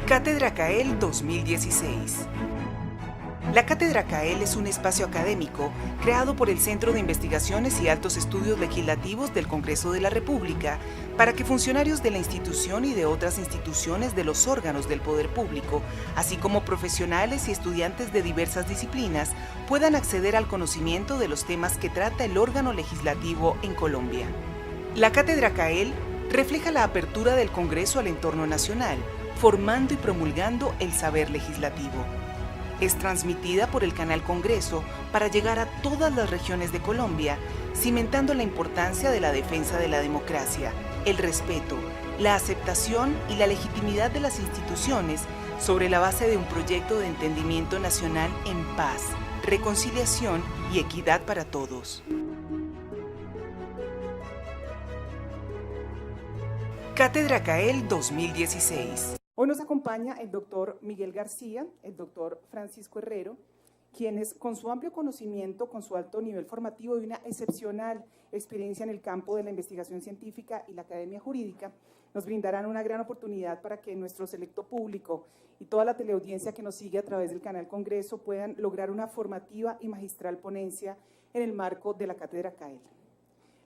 Cátedra CAEL 2016. La Cátedra CAEL es un espacio académico creado por el Centro de Investigaciones y Altos Estudios Legislativos del Congreso de la República para que funcionarios de la institución y de otras instituciones de los órganos del poder público, así como profesionales y estudiantes de diversas disciplinas, puedan acceder al conocimiento de los temas que trata el órgano legislativo en Colombia. La Cátedra CAEL refleja la apertura del Congreso al entorno nacional, formando y promulgando el saber legislativo. Es transmitida por el canal Congreso para llegar a todas las regiones de Colombia, cimentando la importancia de la defensa de la democracia, el respeto, la aceptación y la legitimidad de las instituciones sobre la base de un proyecto de entendimiento nacional en paz, reconciliación y equidad para todos. Cátedra CAEL 2016. Hoy nos acompaña el doctor Miguel García, el doctor Francisco Herrero, quienes con su amplio conocimiento, con su alto nivel formativo y una excepcional experiencia en el campo de la investigación científica y la academia jurídica, nos brindarán una gran oportunidad para que nuestro selecto público y toda la teleaudiencia que nos sigue a través del canal Congreso puedan lograr una formativa y magistral ponencia en el marco de la Cátedra CAEL.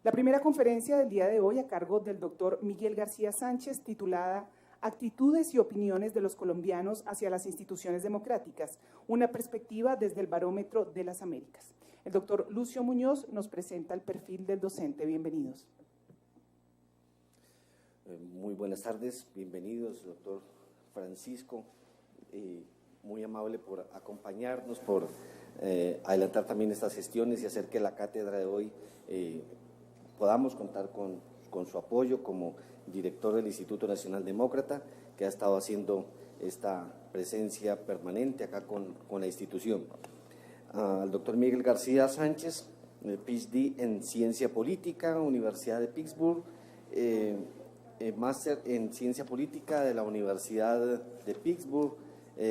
La primera conferencia del día de hoy a cargo del doctor Miguel García Sánchez, titulada Actitudes y opiniones de los colombianos hacia las instituciones democráticas, una perspectiva desde el barómetro de las Américas. El doctor Lucio Muñoz nos presenta el perfil del docente. Bienvenidos. Muy buenas tardes, bienvenidos, doctor Francisco. Muy amable por acompañarnos, por adelantar también estas gestiones y hacer que la cátedra de hoy podamos contar con su apoyo como director del Instituto Nacional Demócrata, que ha estado haciendo esta presencia permanente acá con la institución. Al doctor Miguel García Sánchez, PhD en Ciencia Política, Universidad de Pittsburgh, máster en Ciencia Política de la Universidad de Pittsburgh,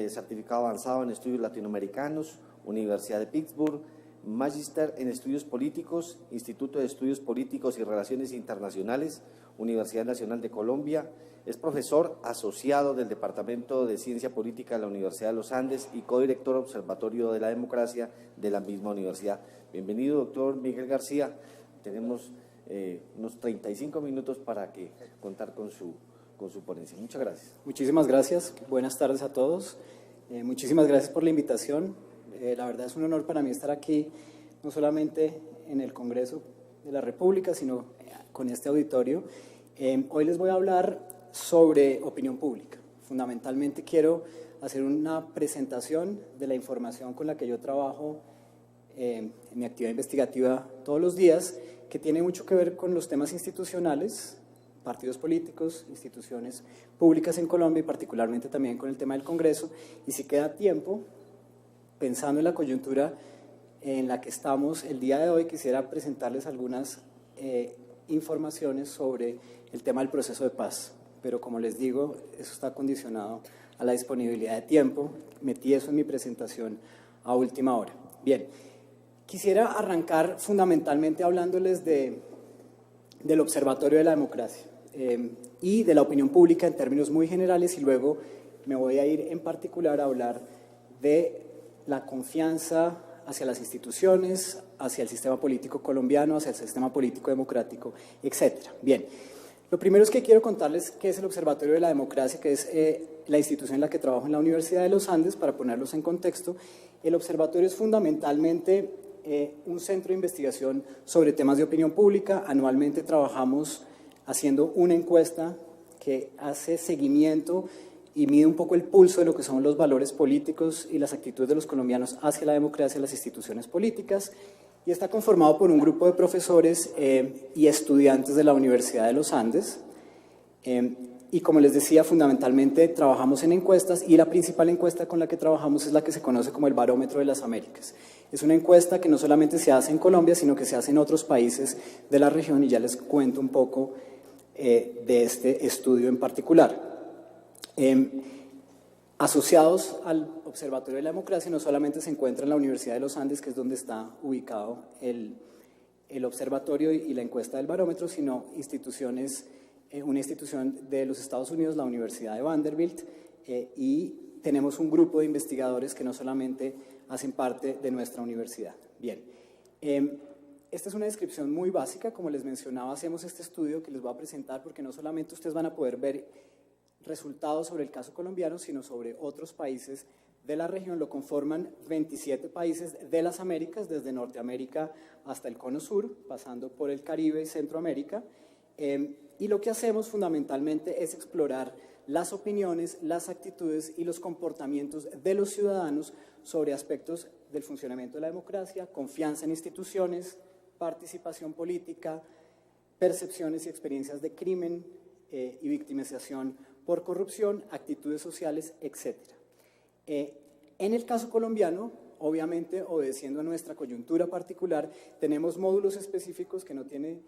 certificado avanzado en Estudios Latinoamericanos, Universidad de Pittsburgh, Magíster en Estudios Políticos, Instituto de Estudios Políticos y Relaciones Internacionales, Universidad Nacional de Colombia. Es profesor asociado del Departamento de Ciencia Política de la Universidad de los Andes y codirector Observatorio de la Democracia de la misma universidad. Bienvenido, doctor Miguel García. Tenemos unos 35 minutos para contar con su ponencia. Muchas gracias. Muchísimas gracias. Buenas tardes a todos. Muchísimas gracias por la invitación. La verdad es un honor para mí estar aquí, no solamente en el Congreso de la República, sino con este auditorio. Hoy les voy a hablar sobre opinión pública. Fundamentalmente quiero hacer una presentación de la información con la que yo trabajo en mi actividad investigativa todos los días, que tiene mucho que ver con los temas institucionales, partidos políticos, instituciones públicas en Colombia y particularmente también con el tema del Congreso. Y si queda tiempo, pensando en la coyuntura en la que estamos el día de hoy, quisiera presentarles algunas informaciones sobre el tema del proceso de paz, pero como les digo, eso está condicionado a la disponibilidad de tiempo. Metí eso en mi presentación a última hora. Bien, quisiera arrancar fundamentalmente hablándoles del Observatorio de la Democracia y de la opinión pública en términos muy generales, y luego me voy a ir en particular a hablar de la confianza hacia las instituciones, hacia el sistema político colombiano, hacia el sistema político democrático, etcétera. Bien, lo primero es que quiero contarles qué es el Observatorio de la Democracia, que es la institución en la que trabajo en la Universidad de los Andes, para ponerlos en contexto. El observatorio es fundamentalmente un centro de investigación sobre temas de opinión pública. Anualmente trabajamos haciendo una encuesta que hace seguimiento y mide un poco el pulso de lo que son los valores políticos y las actitudes de los colombianos hacia la democracia y las instituciones políticas, y está conformado por un grupo de profesores y estudiantes de la Universidad de los Andes. Y como les decía, fundamentalmente trabajamos en encuestas, y la principal encuesta con la que trabajamos es la que se conoce como el Barómetro de las Américas. Es una encuesta que no solamente se hace en Colombia, sino que se hace en otros países de la región, y ya les cuento un poco de este estudio en particular. Asociados al Observatorio de la Democracia no solamente se encuentra en la Universidad de los Andes, que es donde está ubicado el observatorio y la encuesta del barómetro, sino instituciones, una institución de los Estados Unidos, la Universidad de Vanderbilt, y tenemos un grupo de investigadores que no solamente hacen parte de nuestra universidad. Bien, esta es una descripción muy básica. Como les mencionaba, hacemos este estudio que les voy a presentar porque no solamente ustedes van a poder ver resultados sobre el caso colombiano, sino sobre otros países de la región. Lo conforman 27 países de las Américas, desde Norteamérica hasta el Cono Sur, pasando por el Caribe y Centroamérica. Y lo que hacemos fundamentalmente es explorar las opiniones, las actitudes y los comportamientos de los ciudadanos sobre aspectos del funcionamiento de la democracia, confianza en instituciones, participación política, percepciones y experiencias de crimen y victimización por corrupción, actitudes sociales, etc. En el caso colombiano, obviamente, obedeciendo a nuestra coyuntura particular, tenemos módulos específicos que no tiene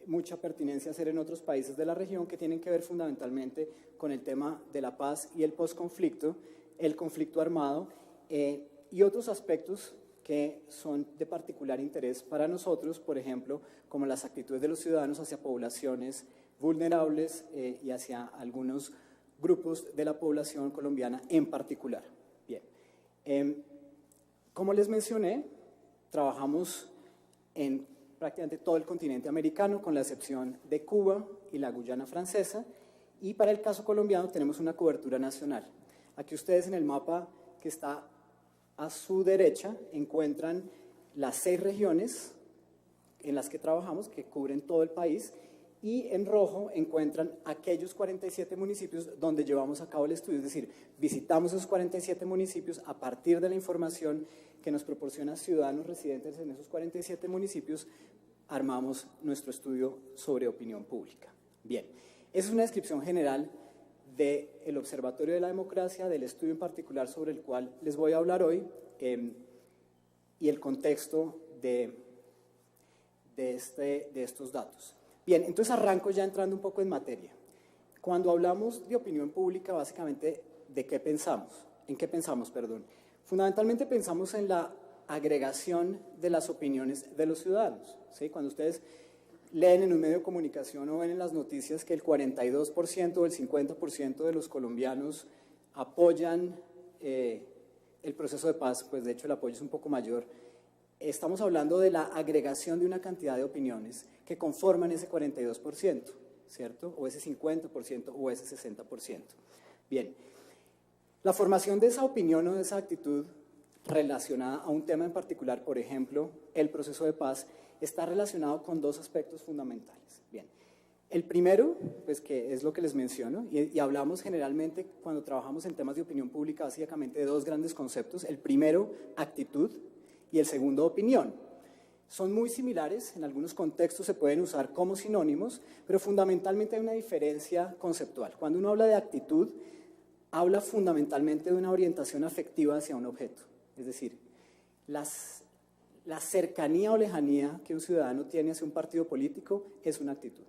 mucha pertinencia hacer en otros países de la región, que tienen que ver fundamentalmente con el tema de la paz y el posconflicto, el conflicto armado y otros aspectos que son de particular interés para nosotros, por ejemplo, como las actitudes de los ciudadanos hacia poblaciones vulnerables y hacia algunos grupos de la población colombiana en particular. Bien, como les mencioné, trabajamos en prácticamente todo el continente americano, con la excepción de Cuba y la Guyana Francesa, y para el caso colombiano tenemos una cobertura nacional. Aquí ustedes en el mapa que está a su derecha encuentran las 6 regiones en las que trabajamos, que cubren todo el país, y en rojo encuentran aquellos 47 municipios donde llevamos a cabo el estudio, es decir, visitamos esos 47 municipios a partir de la información que nos proporciona ciudadanos residentes en esos 47 municipios, armamos nuestro estudio sobre opinión pública. Bien, esa es una descripción general del Observatorio de la Democracia, del estudio en particular sobre el cual les voy a hablar hoy, y el contexto de estos datos. Bien, entonces arranco ya entrando un poco en materia. Cuando hablamos de opinión pública, básicamente, ¿de qué pensamos? ¿En qué pensamos, perdón? Fundamentalmente pensamos en la agregación de las opiniones de los ciudadanos, ¿sí? Cuando ustedes leen en un medio de comunicación o ven en las noticias que el 42% o el 50% de los colombianos apoyan el proceso de paz, pues de hecho el apoyo es un poco mayor. Estamos hablando de la agregación de una cantidad de opiniones que conforman ese 42%, ¿cierto? O ese 50% o ese 60%. Bien, la formación de esa opinión o de esa actitud relacionada a un tema en particular, por ejemplo, el proceso de paz, está relacionado con 2 aspectos fundamentales. Bien, el primero, pues que es lo que les menciono, y hablamos generalmente cuando trabajamos en temas de opinión pública básicamente de 2 grandes conceptos. El primero, actitud, y el segundo, opinión. Son muy similares, en algunos contextos se pueden usar como sinónimos, pero fundamentalmente hay una diferencia conceptual. Cuando uno habla de actitud, habla fundamentalmente de una orientación afectiva hacia un objeto. Es decir, la cercanía o lejanía que un ciudadano tiene hacia un partido político es una actitud.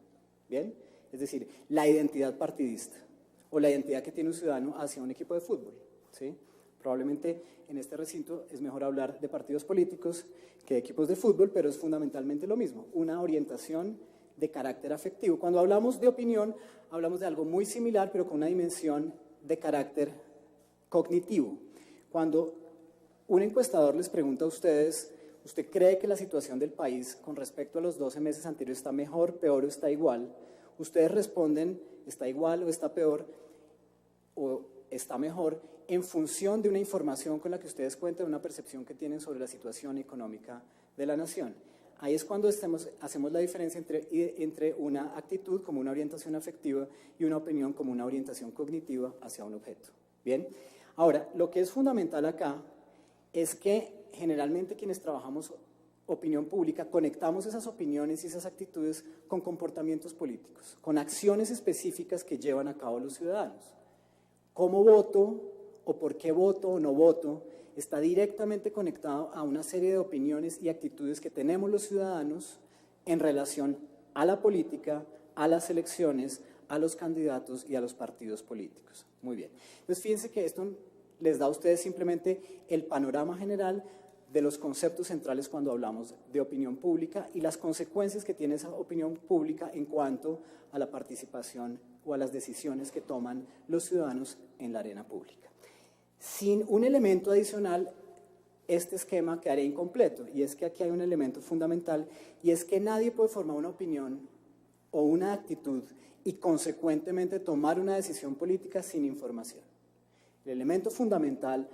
¿Bien? Es decir, la identidad partidista o la identidad que tiene un ciudadano hacia un equipo de fútbol. ¿Sí? Probablemente en este recinto es mejor hablar de partidos políticos que de equipos de fútbol, pero es fundamentalmente lo mismo, una orientación de carácter afectivo. Cuando hablamos de opinión, hablamos de algo muy similar, pero con una dimensión de carácter cognitivo. Cuando un encuestador les pregunta a ustedes, ¿usted cree que la situación del país con respecto a los 12 meses anteriores está mejor, peor o está igual? Ustedes responden, está igual o está peor o está mejor, en función de una información con la que ustedes cuentan, una percepción que tienen sobre la situación económica de la nación. Ahí es cuando hacemos la diferencia entre una actitud como una orientación afectiva y una opinión como una orientación cognitiva hacia un objeto. Bien, ahora, lo que es fundamental acá es que generalmente quienes trabajamos opinión pública conectamos esas opiniones y esas actitudes con comportamientos políticos, con acciones específicas que llevan a cabo los ciudadanos. ¿Cómo voto o por qué voto o no voto? Está directamente conectado a una serie de opiniones y actitudes que tenemos los ciudadanos en relación a la política, a las elecciones, a los candidatos y a los partidos políticos. Muy bien. Entonces, fíjense que esto les da a ustedes simplemente el panorama general de los conceptos centrales cuando hablamos de opinión pública y las consecuencias que tiene esa opinión pública en cuanto a la participación o a las decisiones que toman los ciudadanos en la arena pública. Sin un elemento adicional, este esquema quedaría incompleto, y es que aquí hay un elemento fundamental, y es que nadie puede formar una opinión o una actitud y consecuentemente tomar una decisión política sin información. El elemento fundamental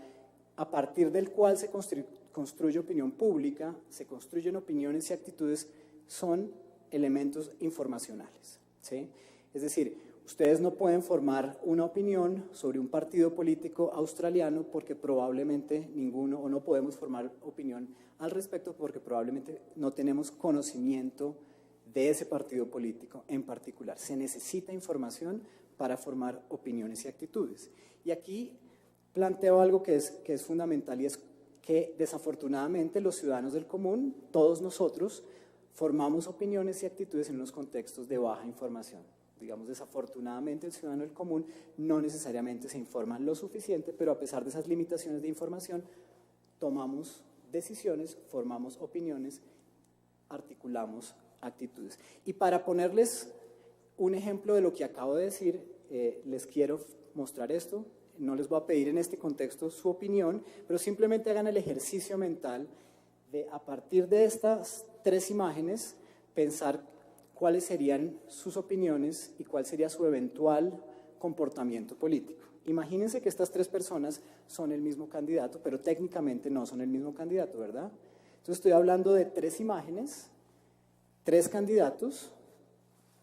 a partir del cual se construye opinión pública, se construyen opiniones y actitudes, son elementos informacionales, ¿sí? Es decir, ustedes no pueden formar una opinión sobre un partido político australiano porque probablemente ninguno, o no podemos formar opinión al respecto porque probablemente no tenemos conocimiento de ese partido político en particular. Se necesita información para formar opiniones y actitudes. Y aquí planteo algo que es fundamental, y es que desafortunadamente los ciudadanos del común, todos nosotros, formamos opiniones y actitudes en unos contextos de baja información. Digamos, desafortunadamente el ciudadano del común no necesariamente se informa lo suficiente, pero a pesar de esas limitaciones de información, tomamos decisiones, formamos opiniones, articulamos actitudes. Y para ponerles un ejemplo de lo que acabo de decir, les quiero mostrar esto. No les voy a pedir en este contexto su opinión, pero simplemente hagan el ejercicio mental de, a partir de estas 3 imágenes, pensar cuáles serían sus opiniones y cuál sería su eventual comportamiento político. Imagínense que estas 3 personas son el mismo candidato, pero técnicamente no son el mismo candidato, ¿verdad? Entonces estoy hablando de 3 imágenes, 3 candidatos,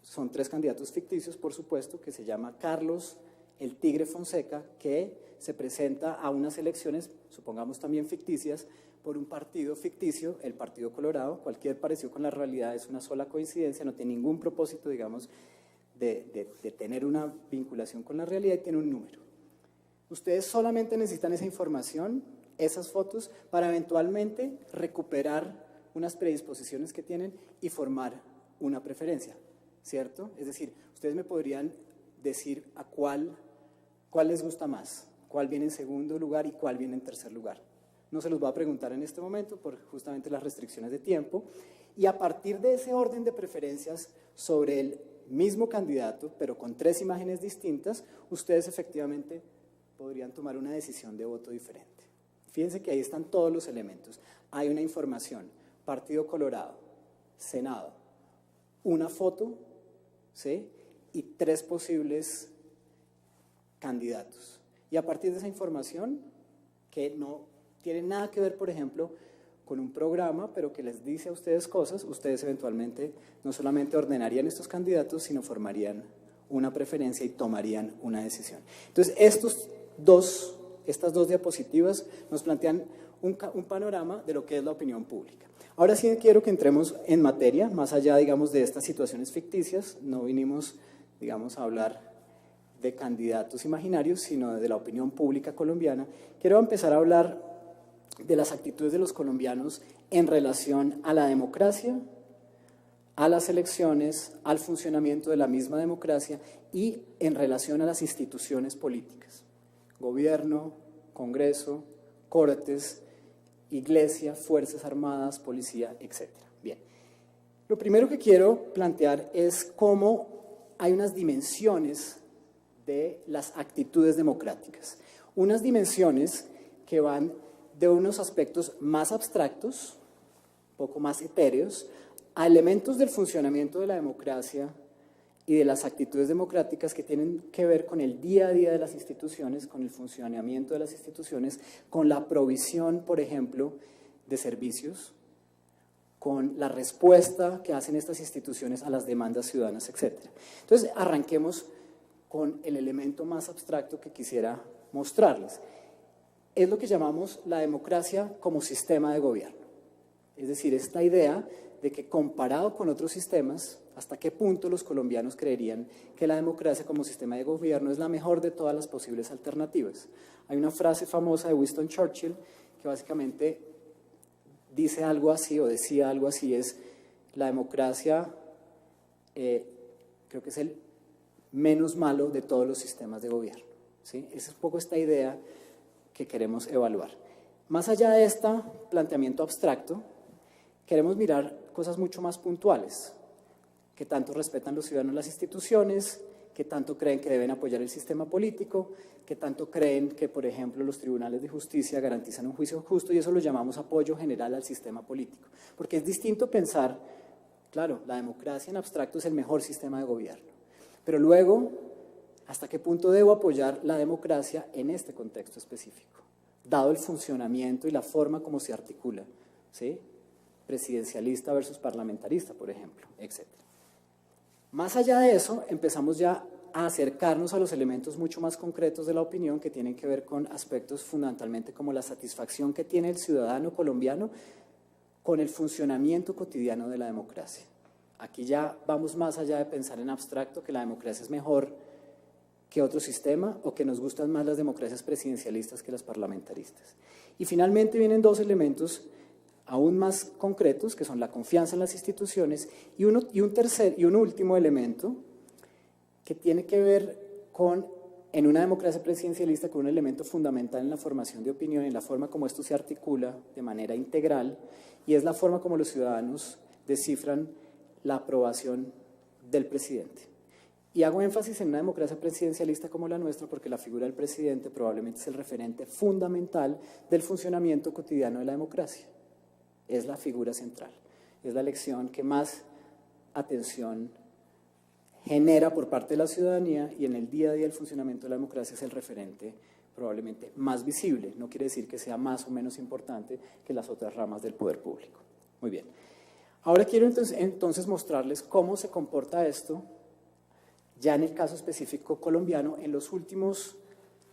son 3 candidatos ficticios, por supuesto, que se llama Carlos el Tigre Fonseca, que se presenta a unas elecciones, supongamos también ficticias, por un partido ficticio, el Partido Colorado. Cualquier parecido con la realidad es una sola coincidencia, no tiene ningún propósito, digamos, de tener una vinculación con la realidad, y tiene un número. Ustedes solamente necesitan esa información, esas fotos, para eventualmente recuperar unas predisposiciones que tienen y formar una preferencia, ¿cierto? Es decir, ustedes me podrían decir a cuál les gusta más, cuál viene en segundo lugar y cuál viene en tercer lugar. No se los voy a preguntar en este momento por justamente las restricciones de tiempo, y a partir de ese orden de preferencias sobre el mismo candidato, pero con 3 imágenes distintas, ustedes efectivamente podrían tomar una decisión de voto diferente. Fíjense que ahí están todos los elementos. Hay una información, Partido Colorado, Senado, una foto, ¿sí?, y 3 posibles candidatos. Y a partir de esa información, que no tiene nada que ver, por ejemplo, con un programa, pero que les dice a ustedes cosas, ustedes eventualmente no solamente ordenarían estos candidatos, sino formarían una preferencia y tomarían una decisión. Entonces, estas dos diapositivas nos plantean un panorama de lo que es la opinión pública. Ahora sí quiero que entremos en materia, más allá, digamos, de estas situaciones ficticias. No vinimos, digamos, a hablar de candidatos imaginarios, sino de la opinión pública colombiana. Quiero empezar a hablar de las actitudes de los colombianos en relación a la democracia, a las elecciones, al funcionamiento de la misma democracia y en relación a las instituciones políticas, gobierno, Congreso, Cortes, Iglesia, Fuerzas Armadas, Policía, etc. Bien, lo primero que quiero plantear es cómo hay unas dimensiones de las actitudes democráticas, unas dimensiones que van de unos aspectos más abstractos, un poco más etéreos, a elementos del funcionamiento de la democracia y de las actitudes democráticas que tienen que ver con el día a día de las instituciones, con el funcionamiento de las instituciones, con la provisión, por ejemplo, de servicios, con la respuesta que hacen estas instituciones a las demandas ciudadanas, etc. Entonces, arranquemos con el elemento más abstracto que quisiera mostrarles. Es lo que llamamos la democracia como sistema de gobierno. Es decir, esta idea de que comparado con otros sistemas, hasta qué punto los colombianos creerían que la democracia como sistema de gobierno es la mejor de todas las posibles alternativas. Hay una frase famosa de Winston Churchill que básicamente dice algo así, o decía algo así, es la democracia creo que es el menos malo de todos los sistemas de gobierno, ¿sí? Esa es un poco esta idea que queremos evaluar. Más allá de este planteamiento abstracto, queremos mirar cosas mucho más puntuales, que tanto respetan los ciudadanos las instituciones, que tanto creen que deben apoyar el sistema político, que tanto creen que, por ejemplo, los tribunales de justicia garantizan un juicio justo, y eso lo llamamos apoyo general al sistema político. Porque es distinto pensar, claro, la democracia en abstracto es el mejor sistema de gobierno, pero luego, ¿hasta qué punto debo apoyar la democracia en este contexto específico? Dado el funcionamiento y la forma como se articula, ¿sí? Presidencialista versus parlamentarista, por ejemplo, etc. Más allá de eso, empezamos ya a acercarnos a los elementos mucho más concretos de la opinión que tienen que ver con aspectos fundamentalmente como la satisfacción que tiene el ciudadano colombiano con el funcionamiento cotidiano de la democracia. Aquí ya vamos más allá de pensar en abstracto que la democracia es mejor que otro sistema o que nos gustan más las democracias presidencialistas que las parlamentaristas. Y finalmente vienen dos elementos aún más concretos, que son la confianza en las instituciones, y un último elemento que tiene que ver con, en una democracia presidencialista, con un elemento fundamental en la formación de opinión, en la forma como esto se articula de manera integral, y es la forma como los ciudadanos descifran la aprobación del presidente. Y hago énfasis en una democracia presidencialista como la nuestra porque la figura del presidente probablemente es el referente fundamental del funcionamiento cotidiano de la democracia. Es la figura central, es la elección que más atención genera por parte de la ciudadanía, y en el día a día del funcionamiento de la democracia es el referente probablemente más visible. No quiere decir que sea más o menos importante que las otras ramas del poder público. Muy bien. Ahora quiero entonces mostrarles cómo se comporta esto ya en el caso específico colombiano en los últimos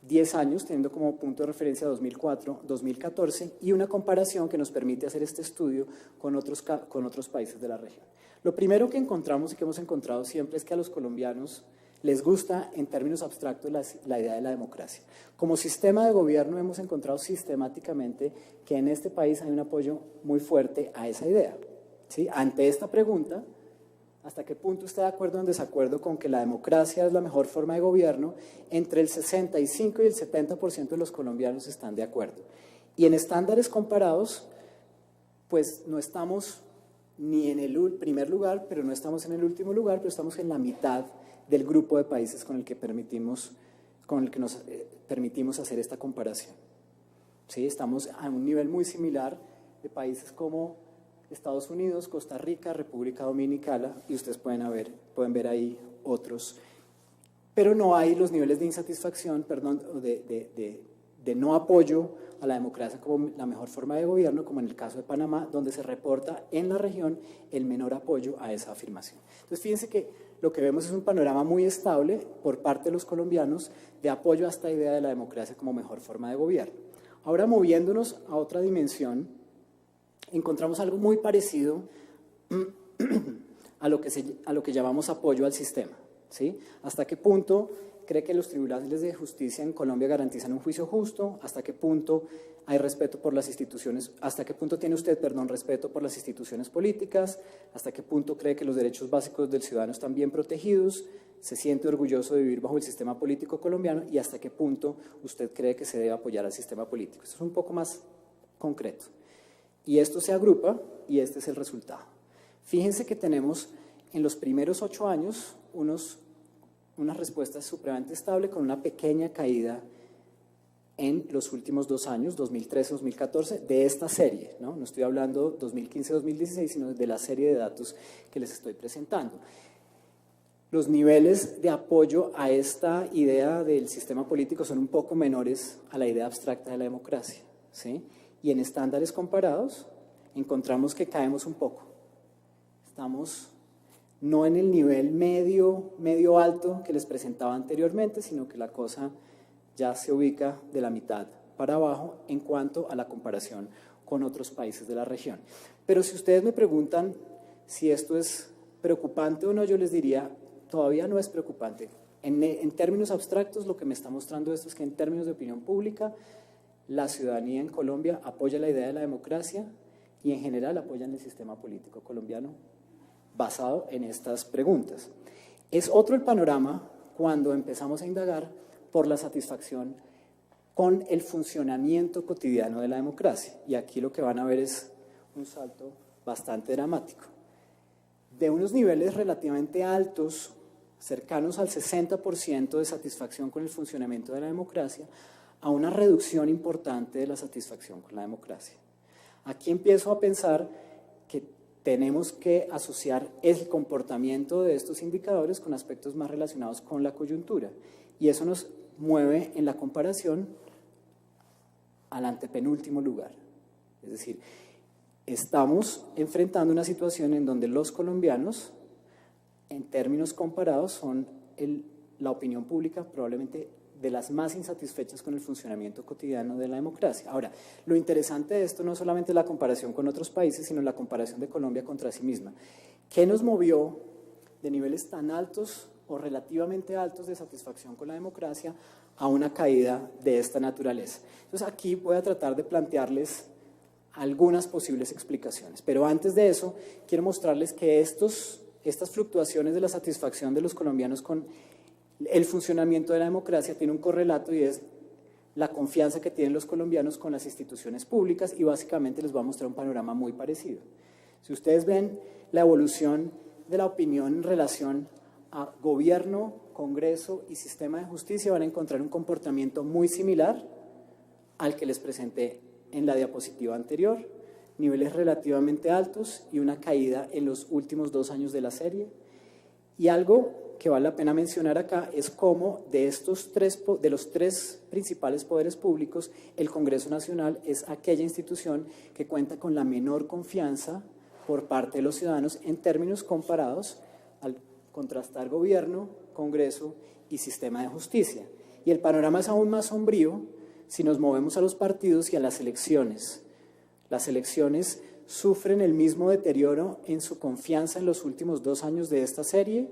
10 años, teniendo como punto de referencia 2004-2014, y una comparación que nos permite hacer este estudio con otros países de la región. Lo primero que encontramos y que hemos encontrado siempre es que a los colombianos les gusta, en términos abstractos, la idea de la democracia. Como sistema de gobierno hemos encontrado sistemáticamente que en este país hay un apoyo muy fuerte a esa idea, ¿sí? Ante esta pregunta, ¿hasta qué punto está de acuerdo o en desacuerdo con que la democracia es la mejor forma de gobierno? Entre el 65 y el 70% de los colombianos están de acuerdo. Y en estándares comparados, pues no estamos ni en el primer lugar, pero no estamos en el último lugar, pero estamos en la mitad del grupo de países con el que nos permitimos hacer esta comparación. ¿Sí? Estamos a un nivel muy similar de países como Estados Unidos, Costa Rica, República Dominicana, y ustedes pueden ver ahí otros. Pero no hay los niveles de insatisfacción, de no apoyo a la democracia como la mejor forma de gobierno, como en el caso de Panamá, donde se reporta en la región el menor apoyo a esa afirmación. Entonces, fíjense que lo que vemos es un panorama muy estable por parte de los colombianos de apoyo a esta idea de la democracia como mejor forma de gobierno. Ahora, moviéndonos a otra dimensión, encontramos algo muy parecido a lo que llamamos apoyo al sistema, ¿sí? ¿Hasta qué punto cree que los tribunales de justicia en Colombia garantizan un juicio justo? ¿Hasta qué punto hay respeto por las instituciones? ¿Hasta qué punto tiene usted, respeto por las instituciones políticas? ¿Hasta qué punto cree que los derechos básicos del ciudadano están bien protegidos? ¿Se siente orgulloso de vivir bajo el sistema político colombiano? ¿Y hasta qué punto usted cree que se debe apoyar al sistema político? Esto es un poco más concreto. Y esto se agrupa y este es el resultado. Fíjense que tenemos en los primeros 8 años una respuesta supremamente estable con una pequeña caída en los últimos 2 años, 2013-2014, de esta serie, ¿no? No estoy hablando 2015-2016, sino de la serie de datos que les estoy presentando. Los niveles de apoyo a esta idea del sistema político son un poco menores a la idea abstracta de la democracia, ¿sí? Y en estándares comparados encontramos que caemos un poco. Estamos no en el nivel medio alto que les presentaba anteriormente, sino que la cosa ya se ubica de la mitad para abajo en cuanto a la comparación con otros países de la región. Pero si ustedes me preguntan si esto es preocupante o no, yo les diría, todavía no es preocupante. En términos abstractos, lo que me está mostrando esto es que en términos de opinión pública, la ciudadanía en Colombia apoya la idea de la democracia y en general apoyan el sistema político colombiano basado en estas preguntas. Es otro el panorama cuando empezamos a indagar por la satisfacción con el funcionamiento cotidiano de la democracia. Y aquí lo que van a ver es un salto bastante dramático. De unos niveles relativamente altos, cercanos al 60% de satisfacción con el funcionamiento de la democracia, a una reducción importante de la satisfacción con la democracia. Aquí empiezo a pensar que tenemos que asociar el comportamiento de estos indicadores con aspectos más relacionados con la coyuntura. Y eso nos mueve en la comparación al antepenúltimo lugar. Es decir, estamos enfrentando una situación en donde los colombianos, en términos comparados, son la opinión pública probablemente de las más insatisfechas con el funcionamiento cotidiano de la democracia. Ahora, lo interesante de esto no es solamente la comparación con otros países, sino la comparación de Colombia contra sí misma. ¿Qué nos movió de niveles tan altos o relativamente altos de satisfacción con la democracia a una caída de esta naturaleza? Entonces aquí voy a tratar de plantearles algunas posibles explicaciones, pero antes de eso quiero mostrarles que estas fluctuaciones de la satisfacción de los colombianos con el funcionamiento de la democracia tiene un correlato, y es la confianza que tienen los colombianos con las instituciones públicas, y básicamente les voy a mostrar un panorama muy parecido. Si ustedes ven la evolución de la opinión en relación a gobierno, Congreso y sistema de justicia, van a encontrar un comportamiento muy similar al que les presenté en la diapositiva anterior, niveles relativamente altos y una caída en los últimos 2 años de la serie. Y algo que vale la pena mencionar acá es cómo de los tres principales poderes públicos, el Congreso Nacional es aquella institución que cuenta con la menor confianza por parte de los ciudadanos en términos comparados al contrastar gobierno, Congreso y sistema de justicia. Y el panorama es aún más sombrío si nos movemos a los partidos y a las elecciones. Las elecciones sufren el mismo deterioro en su confianza en los últimos 2 años de esta serie,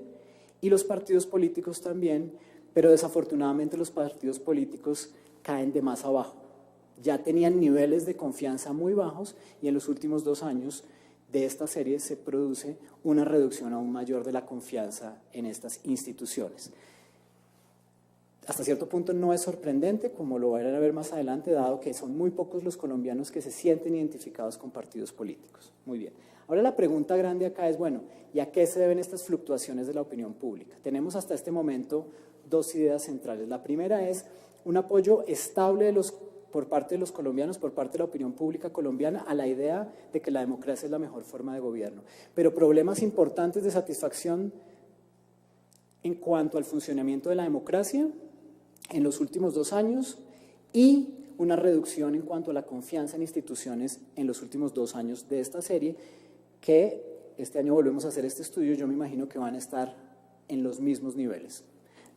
y los partidos políticos también, pero desafortunadamente los partidos políticos caen de más abajo. Ya tenían niveles de confianza muy bajos, y en los últimos 2 años de esta serie se produce una reducción aún mayor de la confianza en estas instituciones. Hasta cierto punto no es sorprendente, como lo van a ver más adelante, dado que son muy pocos los colombianos que se sienten identificados con partidos políticos. Muy bien. Ahora la pregunta grande acá es, bueno, ¿y a qué se deben estas fluctuaciones de la opinión pública? Tenemos hasta este momento 2 ideas centrales. La primera es un apoyo estable por parte de los colombianos, por parte de la opinión pública colombiana, a la idea de que la democracia es la mejor forma de gobierno. Pero problemas importantes de satisfacción en cuanto al funcionamiento de la democracia en los últimos 2 años, y una reducción en cuanto a la confianza en instituciones en los últimos 2 años de esta serie, que este año volvemos a hacer este estudio. Yo me imagino que van a estar en los mismos niveles.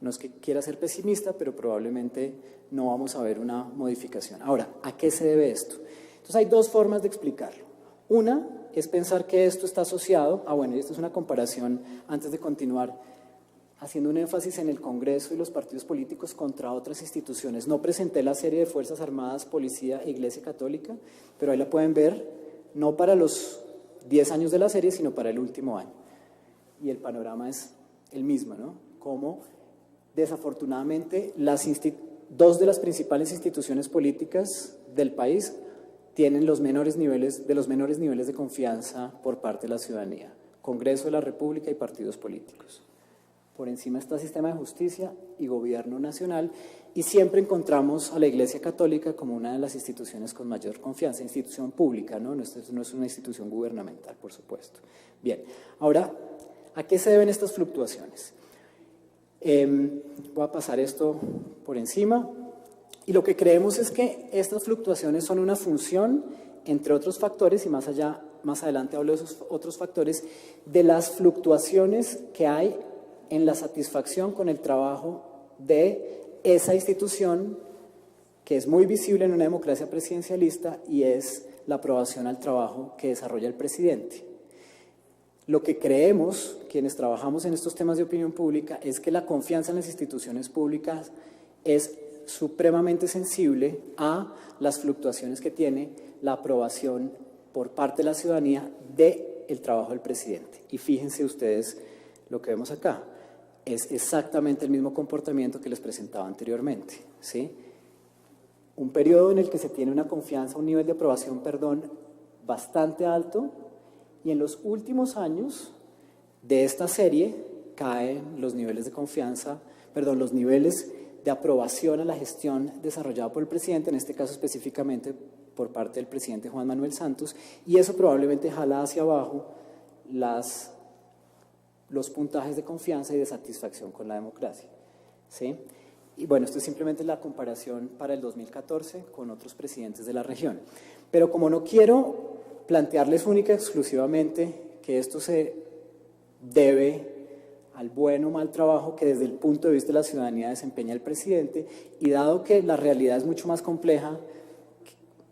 No es que quiera ser pesimista, pero probablemente no vamos a ver una modificación. Ahora, ¿a qué se debe esto? Entonces hay 2 formas de explicarlo. Una es pensar que esto está asociado, bueno, y esto es una comparación antes de continuar, haciendo un énfasis en el Congreso y los partidos políticos contra otras instituciones. No presenté la serie de Fuerzas Armadas, Policía e Iglesia Católica, pero ahí la pueden ver, no para los 10 años de la serie, sino para el último año. Y el panorama es el mismo, ¿no? Como desafortunadamente 2 de las principales instituciones políticas del país tienen los menores niveles de confianza por parte de la ciudadanía: Congreso de la República y partidos políticos. Por encima está el sistema de justicia y gobierno nacional, y siempre encontramos a la Iglesia Católica como una de las instituciones con mayor confianza, institución pública, ¿no? No es una institución gubernamental, por supuesto. Bien, ahora, ¿a qué se deben estas fluctuaciones? Voy a pasar esto por encima, y lo que creemos es que estas fluctuaciones son una función, entre otros factores, y más adelante hablo de esos otros factores, de las fluctuaciones que hay en la satisfacción con el trabajo de esa institución que es muy visible en una democracia presidencialista, y es la aprobación al trabajo que desarrolla el presidente. Lo que creemos, quienes trabajamos en estos temas de opinión pública, es que la confianza en las instituciones públicas es supremamente sensible a las fluctuaciones que tiene la aprobación por parte de la ciudadanía del trabajo del presidente. Y fíjense ustedes lo que vemos acá. Es exactamente el mismo comportamiento que les presentaba anteriormente, ¿sí? un periodo en el que se tiene una confianza, un nivel de aprobación, bastante alto, y en los últimos años de esta serie caen los niveles de confianza, los niveles de aprobación a la gestión desarrollada por el presidente, en este caso específicamente por parte del presidente Juan Manuel Santos, y eso probablemente jala hacia abajo los puntajes de confianza y de satisfacción con la democracia, ¿sí? Y bueno, esto es simplemente la comparación para el 2014 con otros presidentes de la región. Pero como no quiero plantearles única y exclusivamente que esto se debe al buen o mal trabajo que desde el punto de vista de la ciudadanía desempeña el presidente, y dado que la realidad es mucho más compleja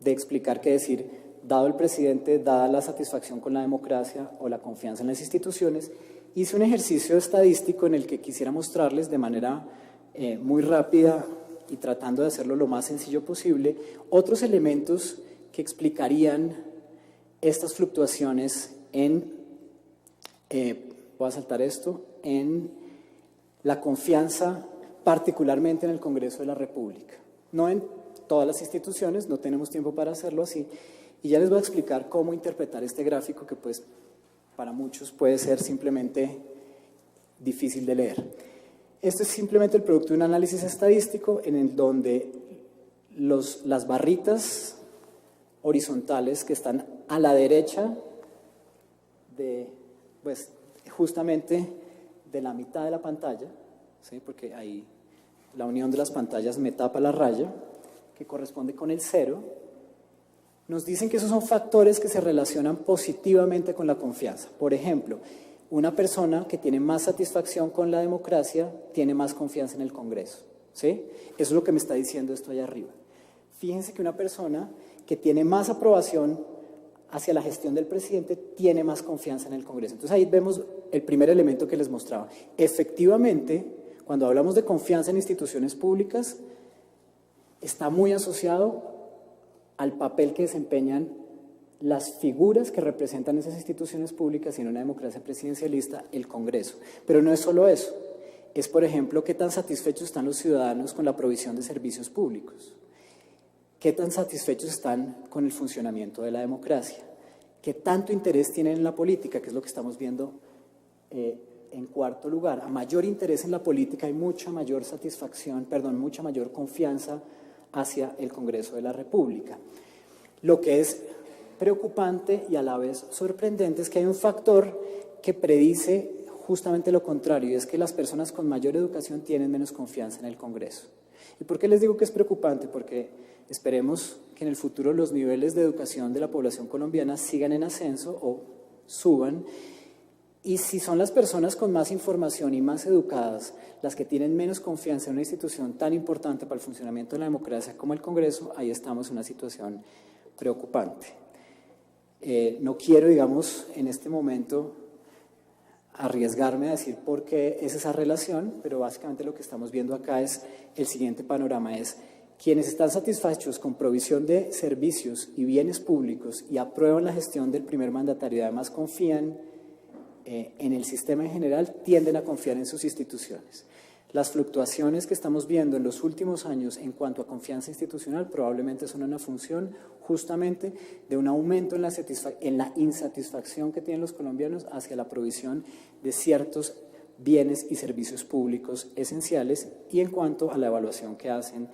de explicar que decir, dado el presidente, dada la satisfacción con la democracia o la confianza en las instituciones, hice un ejercicio estadístico en el que quisiera mostrarles de manera muy rápida y tratando de hacerlo lo más sencillo posible, otros elementos que explicarían estas fluctuaciones voy a saltar esto, en la confianza, particularmente en el Congreso de la República. No en todas las instituciones, no tenemos tiempo para hacerlo así, y ya les voy a explicar cómo interpretar este gráfico que pues para muchos puede ser simplemente difícil de leer. Esto es simplemente el producto de un análisis estadístico en el donde las barritas horizontales que están a la derecha justamente de la mitad de la pantalla, ¿sí? Porque ahí la unión de las pantallas me tapa la raya, que corresponde con el 0, nos dicen que esos son factores que se relacionan positivamente con la confianza. Por ejemplo, una persona que tiene más satisfacción con la democracia tiene más confianza en el Congreso, ¿sí? Eso es lo que me está diciendo esto allá arriba. Fíjense que una persona que tiene más aprobación hacia la gestión del presidente tiene más confianza en el Congreso. Entonces ahí vemos el primer elemento que les mostraba. Efectivamente, cuando hablamos de confianza en instituciones públicas, está muy asociado al papel que desempeñan las figuras que representan esas instituciones públicas y en una democracia presidencialista, el Congreso. Pero no es solo eso, es por ejemplo qué tan satisfechos están los ciudadanos con la provisión de servicios públicos, qué tan satisfechos están con el funcionamiento de la democracia, qué tanto interés tienen en la política, que es lo que estamos viendo en cuarto lugar. A mayor interés en la política hay mucha mayor mucha mayor confianza hacia el Congreso de la República. Lo que es preocupante y a la vez sorprendente es que hay un factor que predice justamente lo contrario, y es que las personas con mayor educación tienen menos confianza en el Congreso. ¿Y por qué les digo que es preocupante? Porque esperemos que en el futuro los niveles de educación de la población colombiana sigan en ascenso o suban, y si son las personas con más información y más educadas las que tienen menos confianza en una institución tan importante para el funcionamiento de la democracia como el Congreso, ahí estamos en una situación preocupante. No quiero, digamos, en este momento arriesgarme a decir por qué es esa relación, pero básicamente lo que estamos viendo acá es el siguiente panorama, es quienes están satisfechos con provisión de servicios y bienes públicos y aprueban la gestión del primer mandatario y además confían en el sistema en general, tienden a confiar en sus instituciones. Las fluctuaciones que estamos viendo en los últimos años en cuanto a confianza institucional probablemente son una función justamente de un aumento en la insatisfacción que tienen los colombianos hacia la provisión de ciertos bienes y servicios públicos esenciales y en cuanto a la evaluación que hacen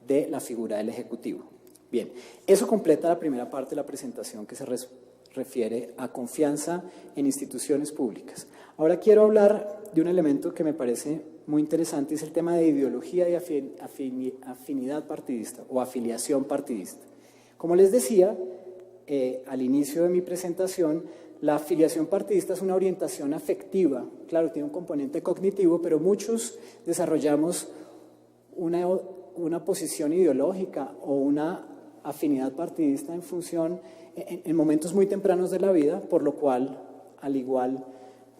de la figura del Ejecutivo. Bien, eso completa la primera parte de la presentación que se refiere a confianza en instituciones públicas. Ahora quiero hablar de un elemento que me parece muy interesante, es el tema de ideología y afinidad partidista o afiliación partidista. Como les decía al inicio de mi presentación, la afiliación partidista es una orientación afectiva, claro, tiene un componente cognitivo, pero muchos desarrollamos una posición ideológica o una afinidad partidista en función en momentos muy tempranos de la vida, por lo cual, al igual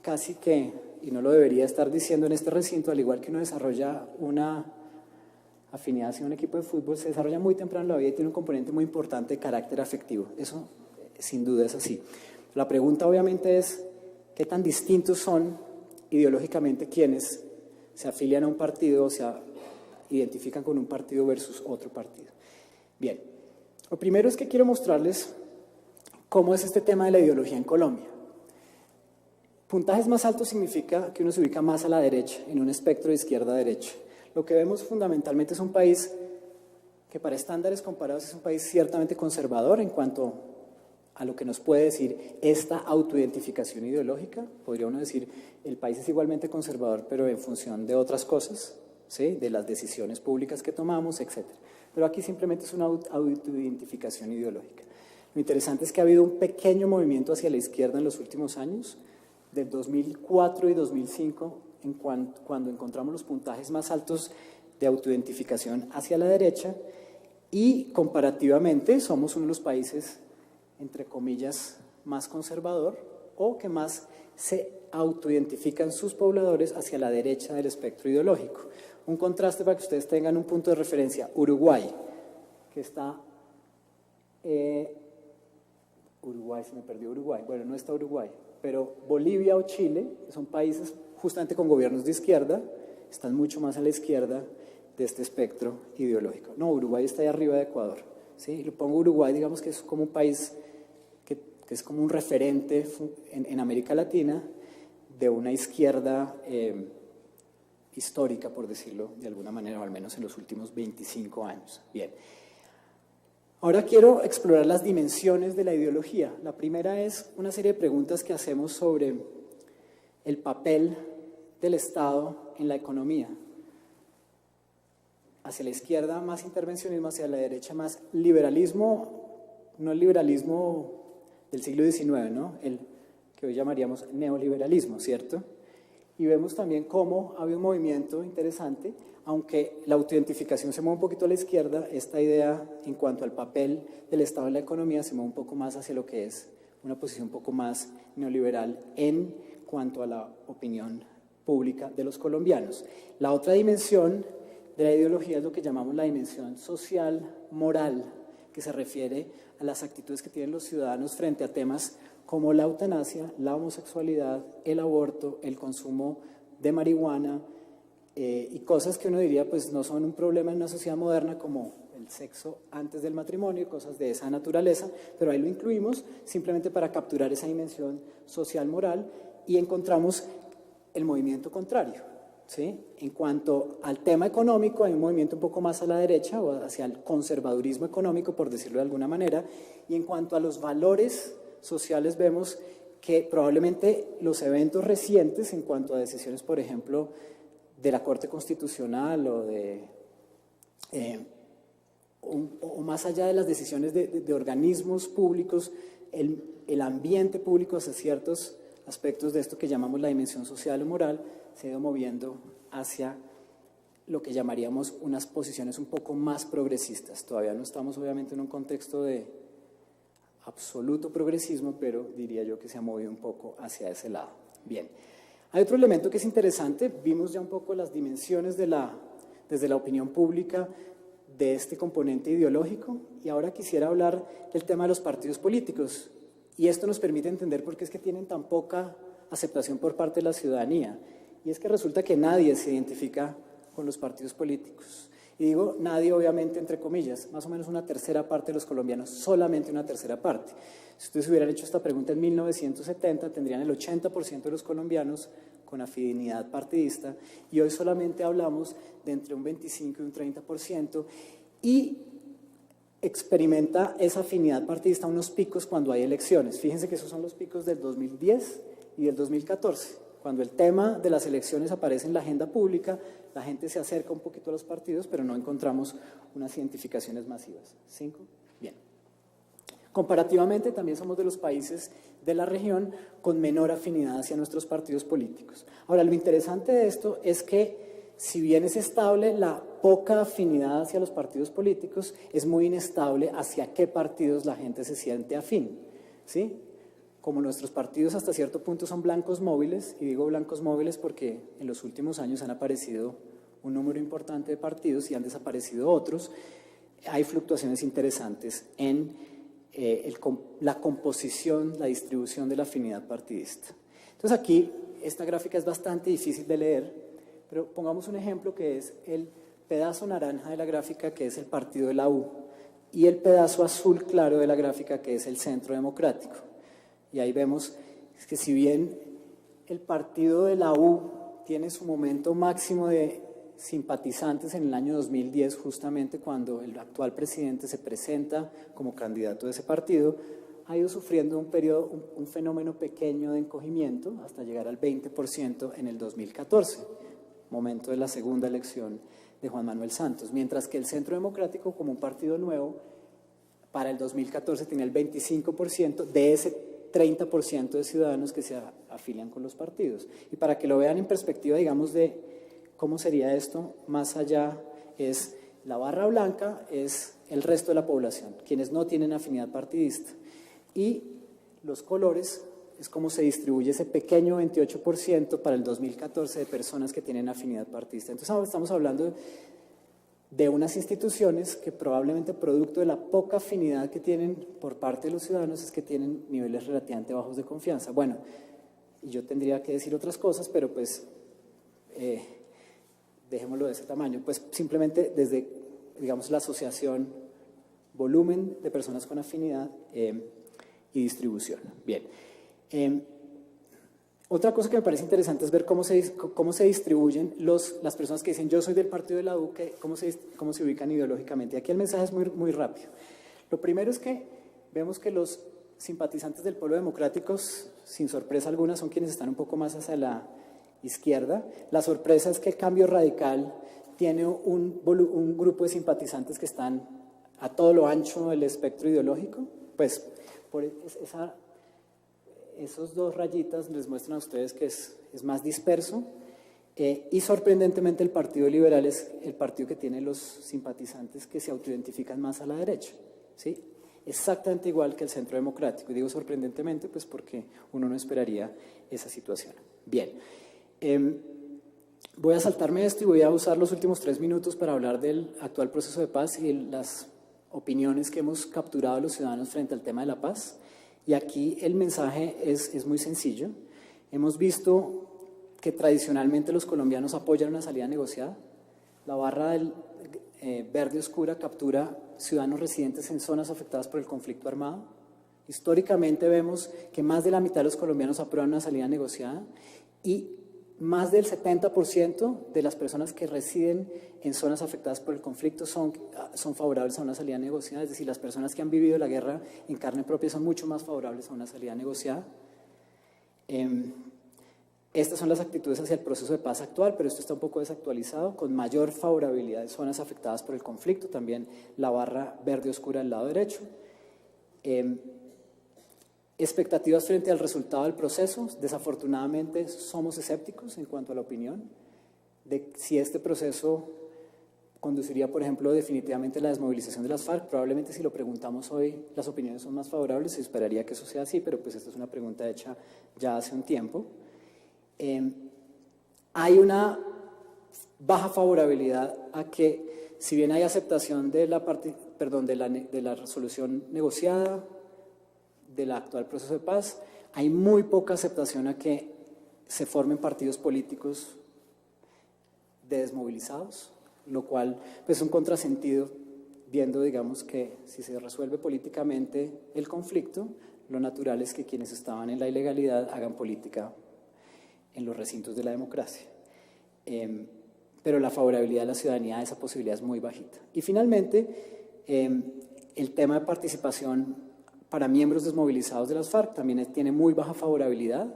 casi que, y no lo debería estar diciendo en este recinto, al igual que uno desarrolla una afinidad hacia un equipo de fútbol, se desarrolla muy temprano en la vida y tiene un componente muy importante de carácter afectivo. Eso sin duda es así. La pregunta obviamente es, ¿qué tan distintos son ideológicamente quienes se afilian a un partido o se identifican con un partido versus otro partido? Bien, lo primero es que quiero mostrarles cómo es este tema de la ideología en Colombia. Puntajes más altos significa que uno se ubica más a la derecha, en un espectro de izquierda a derecha. Lo que vemos fundamentalmente es un país que para estándares comparados es un país ciertamente conservador en cuanto a lo que nos puede decir esta autoidentificación ideológica. Podría uno decir, el país es igualmente conservador, pero en función de otras cosas, ¿sí? De las decisiones públicas que tomamos, etc. Pero aquí simplemente es una autoidentificación ideológica. Lo interesante es que ha habido un pequeño movimiento hacia la izquierda en los últimos años, del 2004 y 2005, cuando encontramos los puntajes más altos de autoidentificación hacia la derecha, y comparativamente somos uno de los países, entre comillas, más conservador o que más se autoidentifican sus pobladores hacia la derecha del espectro ideológico. Un contraste para que ustedes tengan un punto de referencia: Uruguay, que está... Uruguay, se me perdió Uruguay, bueno, no está Uruguay, pero Bolivia o Chile, que son países justamente con gobiernos de izquierda, están mucho más a la izquierda de este espectro ideológico. No, Uruguay está ahí arriba de Ecuador, ¿sí? Lo pongo Uruguay, digamos que es como un país que es como un referente en América Latina de una izquierda histórica, por decirlo de alguna manera, o al menos en los últimos 25 años. Bien. Ahora quiero explorar las dimensiones de la ideología. La primera es una serie de preguntas que hacemos sobre el papel del Estado en la economía. Hacia la izquierda más intervencionismo, hacia la derecha más liberalismo, no el liberalismo del siglo XIX, ¿no? El que hoy llamaríamos neoliberalismo, ¿cierto? Y vemos también cómo ha habido un movimiento interesante, aunque la autoidentificación se mueve un poquito a la izquierda, esta idea en cuanto al papel del Estado en la economía se mueve un poco más hacia lo que es una posición un poco más neoliberal en cuanto a la opinión pública de los colombianos. La otra dimensión de la ideología es lo que llamamos la dimensión social, moral, que se refiere a las actitudes que tienen los ciudadanos frente a temas como la eutanasia, la homosexualidad, el aborto, el consumo de marihuana y cosas que uno diría pues no son un problema en una sociedad moderna como el sexo antes del matrimonio y cosas de esa naturaleza, pero ahí lo incluimos simplemente para capturar esa dimensión social, moral, y encontramos el movimiento contrario, ¿sí? En cuanto al tema económico, hay un movimiento un poco más a la derecha o hacia el conservadurismo económico, por decirlo de alguna manera, y en cuanto a los valores sociales vemos que probablemente los eventos recientes en cuanto a decisiones, por ejemplo, de la Corte Constitucional o o más allá de las decisiones de organismos públicos, el ambiente público hacia ciertos aspectos de esto que llamamos la dimensión social o moral se ha ido moviendo hacia lo que llamaríamos unas posiciones un poco más progresistas. Todavía no estamos obviamente en un contexto de absoluto progresismo, pero diría yo que se ha movido un poco hacia ese lado. Bien, hay otro elemento que es interesante, vimos ya un poco las dimensiones desde la opinión pública de este componente ideológico, y ahora quisiera hablar del tema de los partidos políticos, y esto nos permite entender por qué es que tienen tan poca aceptación por parte de la ciudadanía, y es que resulta que nadie se identifica con los partidos políticos. Y digo nadie, obviamente, entre comillas, más o menos una tercera parte de los colombianos, solamente una tercera parte. Si ustedes hubieran hecho esta pregunta en 1970, tendrían el 80% de los colombianos con afinidad partidista, y hoy solamente hablamos de entre un 25 y un 30%, y experimenta esa afinidad partidista unos picos cuando hay elecciones. Fíjense que esos son los picos del 2010 y del 2014. Cuando el tema de las elecciones aparece en la agenda pública, la gente se acerca un poquito a los partidos, pero no encontramos unas identificaciones masivas. ¿5? Bien. Comparativamente, también somos de los países de la región con menor afinidad hacia nuestros partidos políticos. Ahora, lo interesante de esto es que, si bien es estable la poca afinidad hacia los partidos políticos, es muy inestable hacia qué partidos la gente se siente afín, ¿sí? Como nuestros partidos hasta cierto punto son blancos móviles, y digo blancos móviles porque en los últimos años han aparecido un número importante de partidos y han desaparecido otros, hay fluctuaciones interesantes en la composición, la distribución de la afinidad partidista. Entonces aquí esta gráfica es bastante difícil de leer, pero pongamos un ejemplo que es el pedazo naranja de la gráfica, que es el partido de la U. y el pedazo azul claro de la gráfica, que es el Centro Democrático. Y ahí vemos que si bien el partido de la U tiene su momento máximo de simpatizantes en el año 2010, justamente cuando el actual presidente se presenta como candidato de ese partido, ha ido sufriendo un fenómeno pequeño de encogimiento hasta llegar al 20% en el 2014, momento de la segunda elección de Juan Manuel Santos, mientras que el Centro Democrático, como un partido nuevo, para el 2014 tenía el 25% de ese 30% de ciudadanos que se afilian con los partidos. Y para que lo vean en perspectiva, digamos, de cómo sería esto, más allá es la barra blanca, es el resto de la población, quienes no tienen afinidad partidista. Y los colores es cómo se distribuye ese pequeño 28% para el 2014 de personas que tienen afinidad partidista. Entonces ahora estamos hablando de unas instituciones que probablemente producto de la poca afinidad que tienen por parte de los ciudadanos es que tienen niveles relativamente bajos de confianza. Bueno, y yo tendría que decir otras cosas, pero pues dejémoslo de ese tamaño. Pues simplemente desde, digamos, la asociación, volumen de personas con afinidad y distribución. Bien. Otra cosa que me parece interesante es ver cómo se distribuyen las personas que dicen yo soy del partido de la U, cómo se ubican ideológicamente. Y aquí el mensaje es muy rápido. Lo primero es que vemos que los simpatizantes del Polo Democrático, sin sorpresa alguna, son quienes están un poco más hacia la izquierda. La sorpresa es que el Cambio Radical tiene un grupo de simpatizantes que están a todo lo ancho del espectro ideológico. Pues por esos dos rayitas les muestran a ustedes que es más disperso y sorprendentemente el Partido Liberal es el partido que tiene los simpatizantes que se autoidentifican más a la derecha, ¿sí? Exactamente igual que el Centro Democrático. Y digo sorprendentemente pues porque uno no esperaría esa situación. Bien, voy a saltarme esto y voy a usar los últimos 3 minutos para hablar del actual proceso de paz y las opiniones que hemos capturado los ciudadanos frente al tema de la paz. Y aquí el mensaje es muy sencillo. Hemos visto que tradicionalmente los colombianos apoyan una salida negociada. La barra del verde oscura captura ciudadanos residentes en zonas afectadas por el conflicto armado. Históricamente vemos que más de la mitad de los colombianos aprueban una salida negociada y más del 70% de las personas que residen en zonas afectadas por el conflicto son favorables a una salida negociada, es decir, las personas que han vivido la guerra en carne propia son mucho más favorables a una salida negociada. Estas son las actitudes hacia el proceso de paz actual, pero esto está un poco desactualizado, con mayor favorabilidad de zonas afectadas por el conflicto, también la barra verde oscura del lado derecho. Expectativas frente al resultado del proceso. Desafortunadamente somos escépticos en cuanto a la opinión de si este proceso conduciría, por ejemplo, definitivamente a la desmovilización de las FARC. Probablemente si lo preguntamos hoy, las opiniones son más favorables, se esperaría que eso sea así, pero pues esta es una pregunta hecha ya hace un tiempo. Hay una baja favorabilidad a que, si bien hay aceptación de la resolución negociada, del actual proceso de paz, hay muy poca aceptación a que se formen partidos políticos desmovilizados, lo cual pues, es un contrasentido, viendo, digamos, que si se resuelve políticamente el conflicto, lo natural es que quienes estaban en la ilegalidad hagan política en los recintos de la democracia. Pero la favorabilidad de la ciudadanía a esa posibilidad es muy bajita. Y finalmente, el tema de participación para miembros desmovilizados de las FARC también tiene muy baja favorabilidad.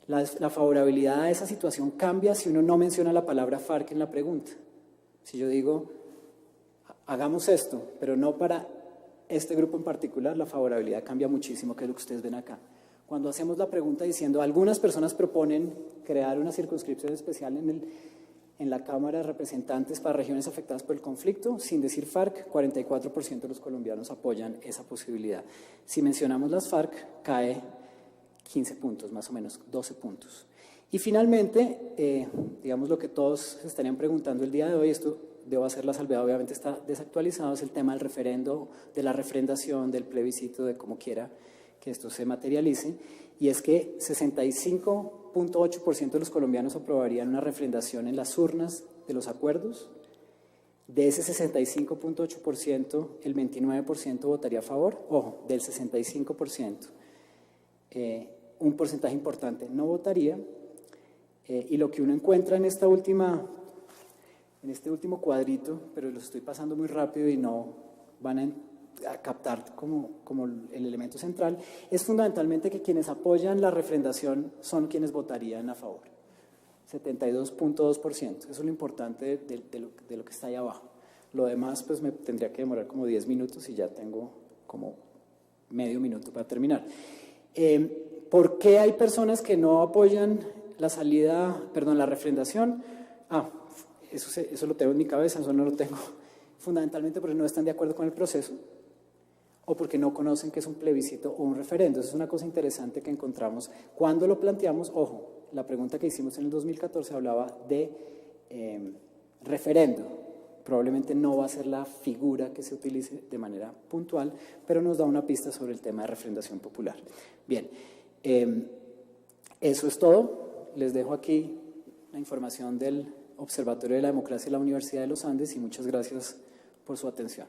La favorabilidad a esa situación cambia si uno no menciona la palabra FARC en la pregunta. Si yo digo, hagamos esto, pero no para este grupo en particular, la favorabilidad cambia muchísimo, que es lo que ustedes ven acá. Cuando hacemos la pregunta diciendo, algunas personas proponen crear una circunscripción especial en la Cámara de Representantes para regiones afectadas por el conflicto, sin decir FARC, 44% de los colombianos apoyan esa posibilidad. Si mencionamos las FARC, cae 15 puntos, más o menos, 12 puntos. Y finalmente, digamos lo que todos se estarían preguntando el día de hoy, esto debo hacer la salvedad, obviamente está desactualizado, es el tema del referendo, de la refrendación, del plebiscito, de cómo quiera que esto se materialice, y es que 65.8% de los colombianos aprobarían una refrendación en las urnas de los acuerdos De ese 65.8%, el 29% votaría a favor. Ojo, del 65%, un porcentaje importante no votaría. Y lo que uno encuentra en este último cuadrito, pero lo estoy pasando muy rápido y no van a captar como el elemento central, es fundamentalmente que quienes apoyan la refrendación son quienes votarían a favor. 72.2%, eso es lo importante de lo que está ahí abajo. Lo demás pues me tendría que demorar como 10 minutos y ya tengo como medio minuto para terminar. ¿Por qué hay personas que no apoyan la refrendación? Eso lo tengo en mi cabeza, eso no lo tengo. Fundamentalmente porque no están de acuerdo con el proceso o porque no conocen qué es un plebiscito o un referendo. Eso es una cosa interesante que encontramos cuando lo planteamos. Ojo, la pregunta que hicimos en el 2014 hablaba de referendo. Probablemente no va a ser la figura que se utilice de manera puntual, pero nos da una pista sobre el tema de refrendación popular. Bien, eso es todo. Les dejo aquí la información del Observatorio de la Democracia de la Universidad de los Andes y muchas gracias por su atención.